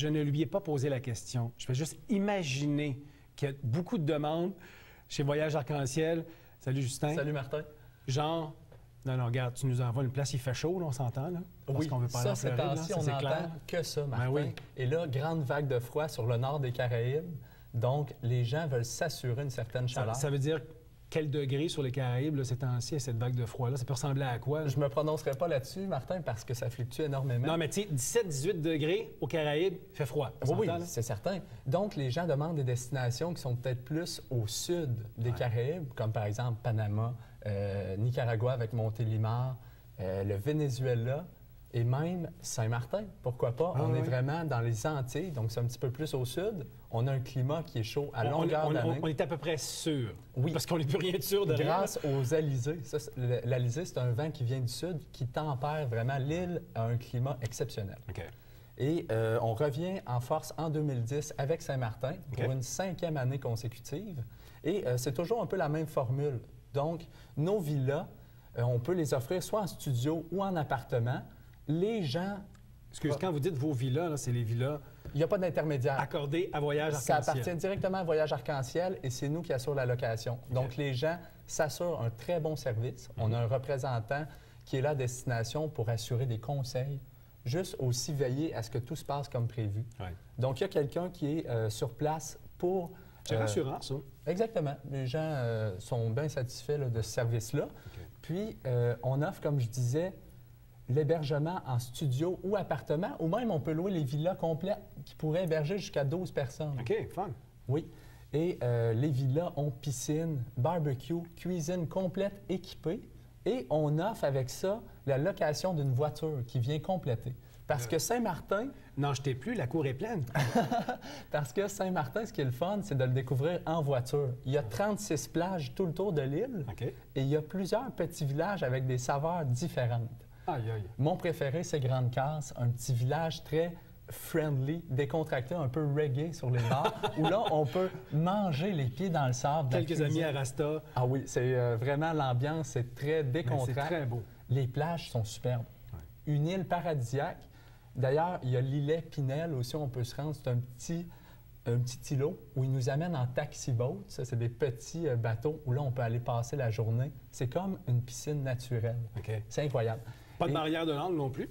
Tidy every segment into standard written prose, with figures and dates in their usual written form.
je ne lui ai pas posé la question. Je vais juste imaginer qu'il y a beaucoup de demandes chez Voyage Arc-en-Ciel. Salut Justin. Salut Martin. Genre, non, regarde, tu nous envoies une place, il fait chaud, là, on s'entend, là? Oui, qu'on veut pas ça, ces temps-ci, on n'entend que ça, Martin. Ben oui. Et là, grande vague de froid sur le nord des Caraïbes. Donc, les gens veulent s'assurer une certaine chaleur. Ça veut dire quel degré sur les Caraïbes, là, ces temps-ci, cette vague de froid-là? Ça peut ressembler à quoi? Là? Je me prononcerai pas là-dessus, Martin, parce que ça fluctue énormément. Non, mais tu sais, 17-18 degrés aux Caraïbes, il fait froid. Oui, c'est certain. Donc, les gens demandent des destinations qui sont peut-être plus au sud des Caraïbes, comme par exemple Panama, Nicaragua avec Montélimar, le Venezuela et même Saint-Martin. Pourquoi pas? On est vraiment dans les Antilles, donc c'est un petit peu plus au sud. On a un climat qui est chaud à longueur d'année. On est à peu près sûr. Oui. Parce qu'on n'est plus rien de sûr de rien. Grâce aux alizés. L'alizé, c'est un vent qui vient du sud qui tempère vraiment l'île à un climat exceptionnel. OK. Et on revient en force en 2010 avec Saint-Martin pour une 5e année consécutive. Et c'est toujours un peu la même formule. Donc, nos villas, on peut les offrir soit en studio ou en appartement. Les gens... Excusez, quand vous dites vos villas, là, c'est les villas... Il n'y a pas d'intermédiaire. Accordées à Voyage Arc-en-Ciel. Ça appartient directement à Voyage Arc-en-Ciel et c'est nous qui assurons la location. Donc, les gens s'assurent un très bon service. On a un représentant qui est là à destination pour assurer des conseils, juste aussi veiller à ce que tout se passe comme prévu. Donc, il y a quelqu'un qui est sur place pour... C'est rassurant, ça. Exactement. Les gens sont bien satisfaits là, de ce service-là. Puis, on offre, comme je disais, l'hébergement en studio ou appartement, ou même on peut louer les villas complètes qui pourraient héberger jusqu'à 12 personnes. OK, fun. Oui. Et les villas ont piscine, barbecue, cuisine complète équipée. Et on offre avec ça la location d'une voiture qui vient compléter. Parce que Saint-Martin... N'en jetez plus, la cour est pleine. Parce que Saint-Martin, ce qui est le fun, c'est de le découvrir en voiture. Il y a 36 plages tout le tour de l'île. Et il y a plusieurs petits villages avec des saveurs différentes. Aïe, aïe. Mon préféré, c'est Grande-Casse, un petit village très friendly, décontracté, un peu reggae sur les bords, où là, on peut manger les pieds dans le sable. Quelques amis à Rasta. Ah oui, c'est vraiment l'ambiance, c'est très décontracté. C'est très beau. Les plages sont superbes. Une île paradisiaque. D'ailleurs, il y a l'îlet Pinel aussi, on peut se rendre. C'est un petit îlot où ils nous amènent en taxi-boat. Ça, c'est des petits bateaux où là, on peut aller passer la journée. C'est comme une piscine naturelle. C'est incroyable. Pas de barrière de langue non plus?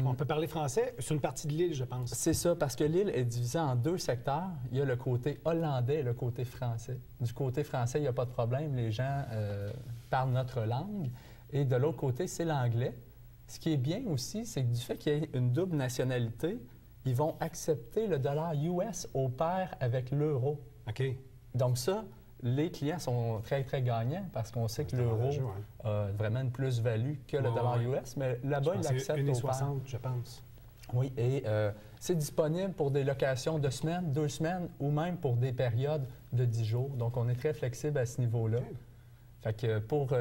On peut parler français sur une partie de l'île, je pense. C'est ça, parce que l'île est divisée en 2 secteurs. Il y a le côté hollandais et le côté français. Du côté français, il n'y a pas de problème. Les gens parlent notre langue. Et de l'autre côté, c'est l'anglais. Ce qui est bien aussi, c'est que du fait qu'il y ait une double nationalité, ils vont accepter le dollar US au pair avec l'euro. OK. Donc ça, les clients sont très, très gagnants parce qu'on sait que l'euro a vraiment une plus-value que le dollar US, mais là-bas, ils l'acceptent au pair. 1,60, je pense. Oui, et c'est disponible pour des locations de semaines, 2 semaines ou même pour des périodes de 10 jours. Donc, on est très flexible à ce niveau-là. Fait que pour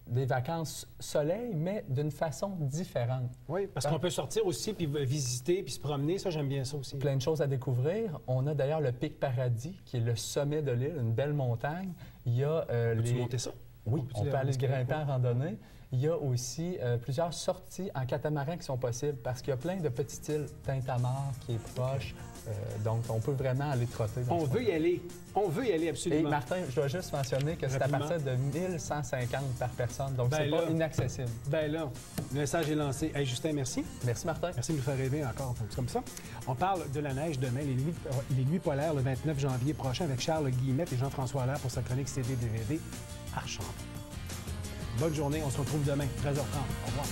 des vacances soleil, mais d'une façon différente. Oui, parce qu'on peut sortir aussi, puis visiter, puis se promener. Ça, j'aime bien ça aussi. Plein de choses à découvrir. On a d'ailleurs le Pic Paradis, qui est le sommet de l'île, une belle montagne. Il y a Peux-tu monter ça? Oui, on peut aller grimper en randonnée. Il y a aussi plusieurs sorties en catamaran qui sont possibles parce qu'il y a plein de petites îles. Tintamarre qui est proche. Donc, on peut vraiment aller trotter. On veut y aller. On veut y aller absolument. Et Martin, je dois juste mentionner que c'est à partir de 1150 par personne. Donc, c'est pas inaccessible. Ben là, le message est lancé. Hey, Justin, merci. Merci, Martin. Merci de nous faire rêver encore. C'est comme ça. On parle de la neige demain, les nuits polaires le 29 janvier prochain avec Charles Guillemette et Jean-François Allaire pour sa chronique CD-DVD Archambault. Bonne journée. On se retrouve demain, 13h30. Au revoir.